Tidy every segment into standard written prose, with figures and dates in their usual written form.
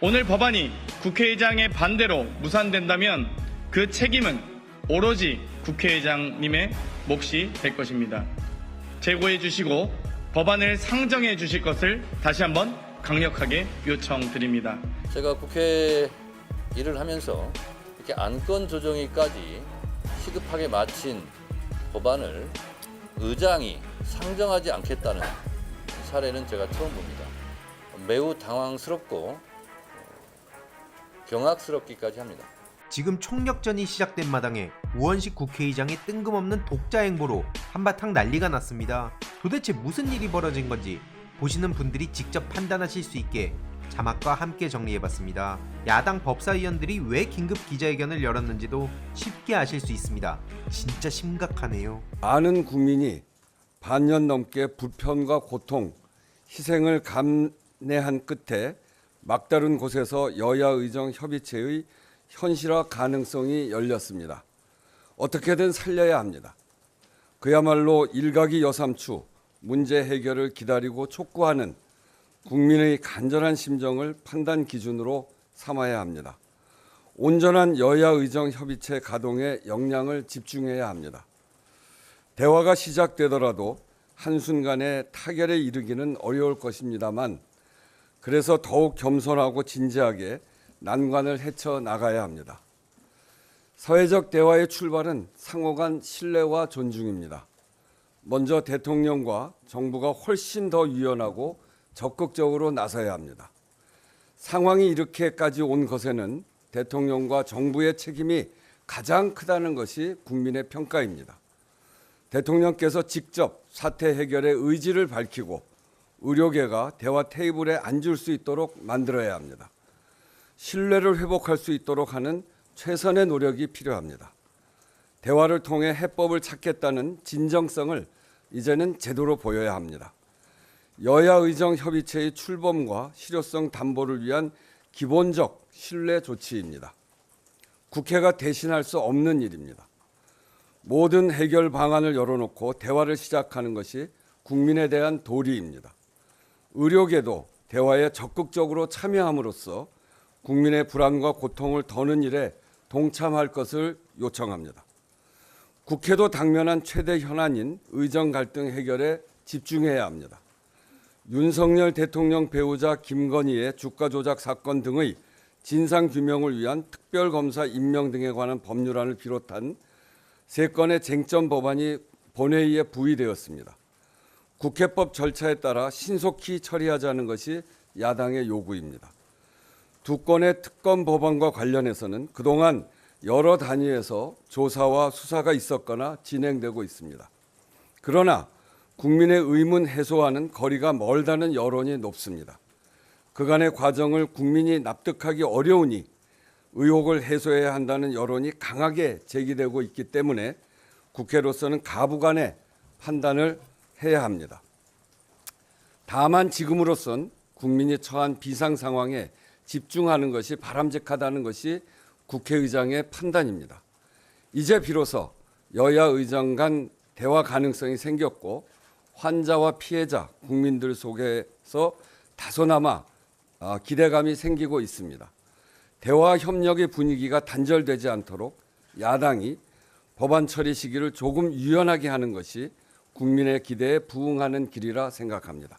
오늘 법안이 국회의장의 반대로 무산된다면 그 책임은 오로지 국회의장님의 몫이 될 것입니다. 제고해 주시고 법안을 상정해 주실 것을 다시 한번 강력하게 요청드립니다. 제가 국회 일을 하면서 이렇게 안건 조정위까지 시급하게 마친 법안을 의장이 상정하지 않겠다는 사례는 제가 처음 봅니다. 매우 당황스럽고 경악스럽기까지 합니다. 지금 총력전이 시작된 마당에 우원식 국회의장의 뜬금없는 독자 행보로 한바탕 난리가 났습니다. 도대체 무슨 일이 벌어진 건지 보시는 분들이 직접 판단하실 수 있게 자막과 함께 정리해봤습니다. 야당 법사위원들이 왜 긴급 기자회견을 열었는지도 쉽게 아실 수 있습니다. 진짜 심각하네요. 많은 국민이 반년 넘게 불편과 고통, 희생을 감내한 끝에 막다른 곳에서 여야 의정 협의체의 현실화 가능성이 열렸습니다. 어떻게든 살려야 합니다. 그야말로 일각이 여삼추 문제 해결을 기다리고 촉구하는 국민의 간절한 심정을 판단 기준으로 삼아야 합니다. 온전한 여야 의정 협의체 가동에 역량을 집중해야 합니다. 대화가 시작되더라도 한순간에 타결에 이르기는 어려울 것입니다만 그래서 더욱 겸손하고 진지하게 난관을 헤쳐나가야 합니다. 사회적 대화의 출발은 상호간 신뢰와 존중입니다. 먼저 대통령과 정부가 훨씬 더 유연하고 적극적으로 나서야 합니다. 상황이 이렇게까지 온 것에는 대통령과 정부의 책임이 가장 크다는 것이 국민의 평가입니다. 대통령께서 직접 사태 해결의 의지를 밝히고 의료계가 대화 테이블에 앉을 수 있도록 만들어야 합니다. 신뢰를 회복할 수 있도록 하는 최선의 노력이 필요합니다. 대화를 통해 해법을 찾겠다는 진정성을 이제는 제대로 보여야 합니다. 여야 의정 협의체의 출범과 실효성 담보를 위한 기본적 신뢰 조치입니다. 국회가 대신할 수 없는 일입니다. 모든 해결 방안을 열어놓고 대화를 시작하는 것이 국민에 대한 도리입니다. 의료계도 대화에 적극적으로 참여함으로써 국민의 불안과 고통을 더는 일에 동참할 것을 요청합니다. 국회도 당면한 최대 현안인 의정 갈등 해결에 집중해야 합니다. 윤석열 대통령 배우자 김건희의 주가 조작 사건 등의 진상규명을 위한 특별검사 임명 등에 관한 법률안을 비롯한 3건의 쟁점 법안이 본회의에 부의되었습니다. 국회법 절차에 따라 신속히 처리하자는 것이 야당의 요구입니다. 2건의 특검 법안과 관련해서는 그동안 여러 단위에서 조사와 수사가 있었거나 진행되고 있습니다. 그러나 국민의 의문 해소와는 거리가 멀다는 여론이 높습니다. 그간의 과정을 국민이 납득하기 어려우니 의혹을 해소해야 한다는 여론이 강하게 제기되고 있기 때문에 국회로서는 가부간의 판단을 해야 합니다. 다만 지금으로선 국민이 처한 비상 상황에 집중하는 것이 바람직하다는 것이 국회의장의 판단입니다. 이제 비로소 여야 의장 간 대화 가능성이 생겼고 환자와 피해자, 국민들 속에서 다소나마 기대감이 생기고 있습니다. 대화 협력의 분위기가 단절되지 않도록 야당이 법안 처리 시기를 조금 유연하게 하는 것이 국민의 기대에 부응하는 길이라 생각합니다.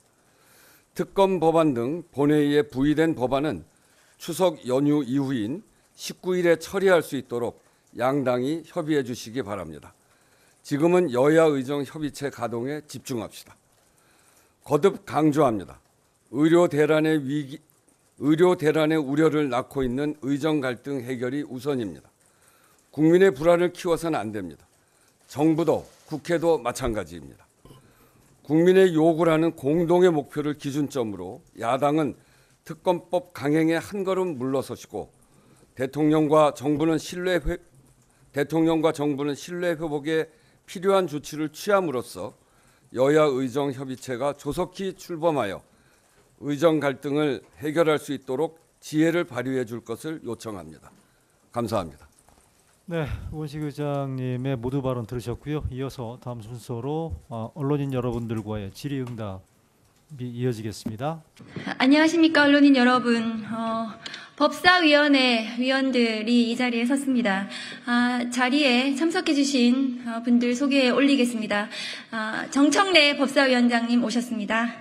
특검 법안 등 본회의에 부의된 법안은 추석 연휴 이후인 19일에 처리할 수 있도록 양당이 협의해 주시기 바랍니다. 지금은 여야 의정 협의체 가동에 집중합시다. 거듭 강조합니다. 의료 대란의 우려를 낳고 있는 의정 갈등 해결이 우선입니다. 국민의 불안을 키워서는 안 됩니다. 정부도 국회도 마찬가지입니다. 국민의 요구라는 공동의 목표를 기준점으로 야당은 특검법 강행에 한 걸음 물러서시고 대통령과 정부는 신뢰 회복에 필요한 조치를 취함으로써 여야 의정 협의체가 조속히 출범하여 의정 갈등을 해결할 수 있도록 지혜를 발휘해 줄 것을 요청합니다. 감사합니다. 네, 우원식 의장님의 모두 발언 들으셨고요. 이어서 다음 순서로 언론인 여러분들과의 질의응답 이어지겠습니다. 안녕하십니까 언론인 여러분. 법사위원회 위원들이 이 자리에 섰습니다. 자리에 참석해 주신 분들 소개해 올리겠습니다. 정청래 법사위원장님 오셨습니다.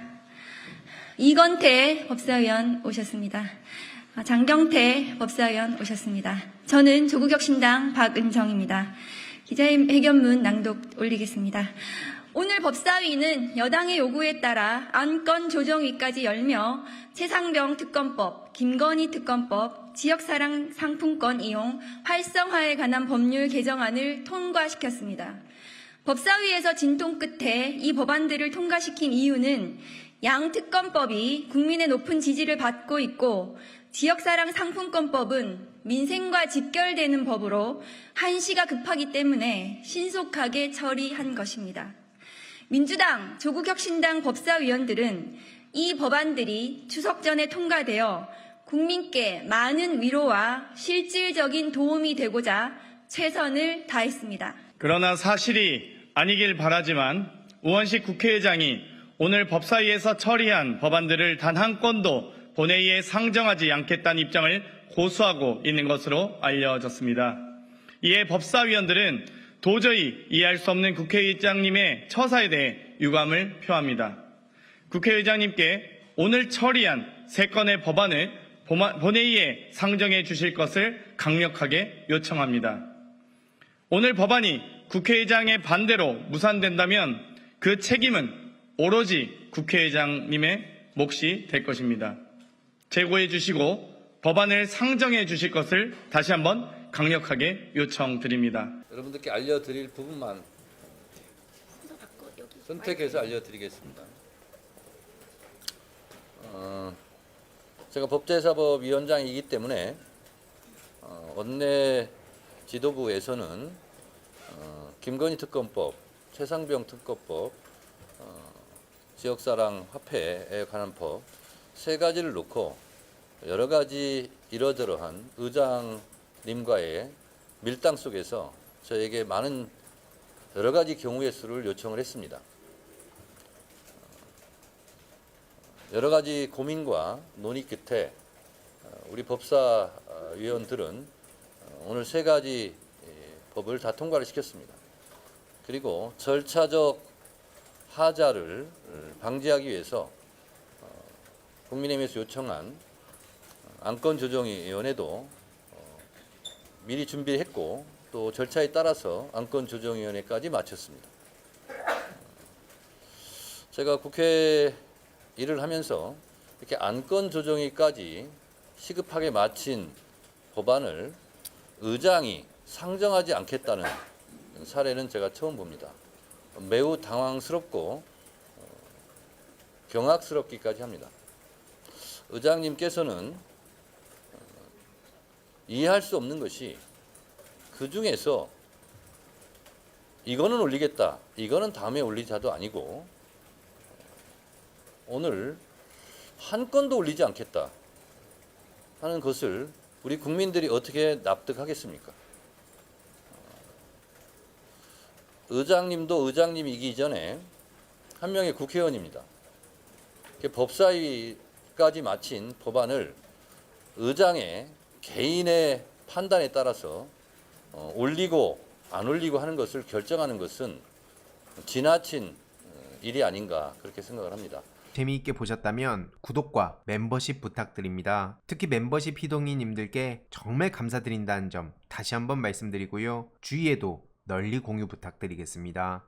이건태 법사위원 오셨습니다. 장경태 법사위원 오셨습니다. 저는 조국혁신당 박은정입니다. 기자회견문 낭독 올리겠습니다. 오늘 법사위는 여당의 요구에 따라 안건 조정위까지 열며 최상병 특검법, 김건희 특검법, 지역사랑 상품권 이용 활성화에 관한 법률 개정안을 통과시켰습니다. 법사위에서 진통 끝에 이 법안들을 통과시킨 이유는 양 특검법이 국민의 높은 지지를 받고 있고 지역사랑 상품권법은 민생과 직결되는 법으로 한시가 급하기 때문에 신속하게 처리한 것입니다. 민주당, 조국혁신당 법사위원들은 이 법안들이 추석 전에 통과되어 국민께 많은 위로와 실질적인 도움이 되고자 최선을 다했습니다. 그러나 사실이 아니길 바라지만 우원식 국회의장이 오늘 법사위에서 처리한 법안들을 단 한 건도 본회의에 상정하지 않겠다는 입장을 고수하고 있는 것으로 알려졌습니다. 이에 법사위원들은 도저히 이해할 수 없는 국회의장님의 처사에 대해 유감을 표합니다. 국회의장님께 오늘 처리한 3건의 법안을 본회의에 상정해 주실 것을 강력하게 요청합니다. 오늘 법안이 국회의장의 반대로 무산된다면 그 책임은 오로지 국회의장님의 몫이 될 것입니다. 재고해 주시고 법안을 상정해 주실 것을 다시 한번 강력하게 요청드립니다. 여러분들께 알려드릴 부분만 선택해서 알려드리겠습니다. 제가 법제사법위원장이기 때문에 원내 지도부에서는 김건희 특검법, 최상병 특검법, 지역사랑 화폐에 관한 법 3가지를 놓고 여러 가지 이러저러한 의장님과의 밀당 속에서 저에게 많은 여러 가지 경우의 수를 요청을 했습니다. 여러 가지 고민과 논의 끝에 우리 법사위원들은 오늘 3가지 법을 다 통과를 시켰습니다. 그리고 절차적 하자를 방지하기 위해서 국민의힘에서 요청한 안건조정위원회도 미리 준비를 했고 또 절차에 따라서 안건조정위원회까지 마쳤습니다. 제가 국회 일을 하면서 이렇게 안건조정위까지 시급하게 마친 법안을 의장이 상정하지 않겠다는 사례는 제가 처음 봅니다. 매우 당황스럽고 경악스럽기까지 합니다. 의장님께서는 이해할 수 없는 것이 그 중에서 이거는 올리겠다, 이거는 다음에 올리자도 아니고 오늘 한 건도 올리지 않겠다 하는 것을 우리 국민들이 어떻게 납득하겠습니까? 의장님도 의장님이기 전에 한 명의 국회의원입니다. 법사위까지 마친 법안을 의장의 개인의 판단에 따라서 올리고 안 올리고 하는 것을 결정하는 것은 지나친 일이 아닌가 그렇게 생각을 합니다. 재미있게 보셨다면 구독과 멤버십 부탁드립니다. 특히 멤버십 희동이님들께 정말 감사드린다는 점 다시 한번 말씀드리고요. 주위에도 널리 공유 부탁드리겠습니다.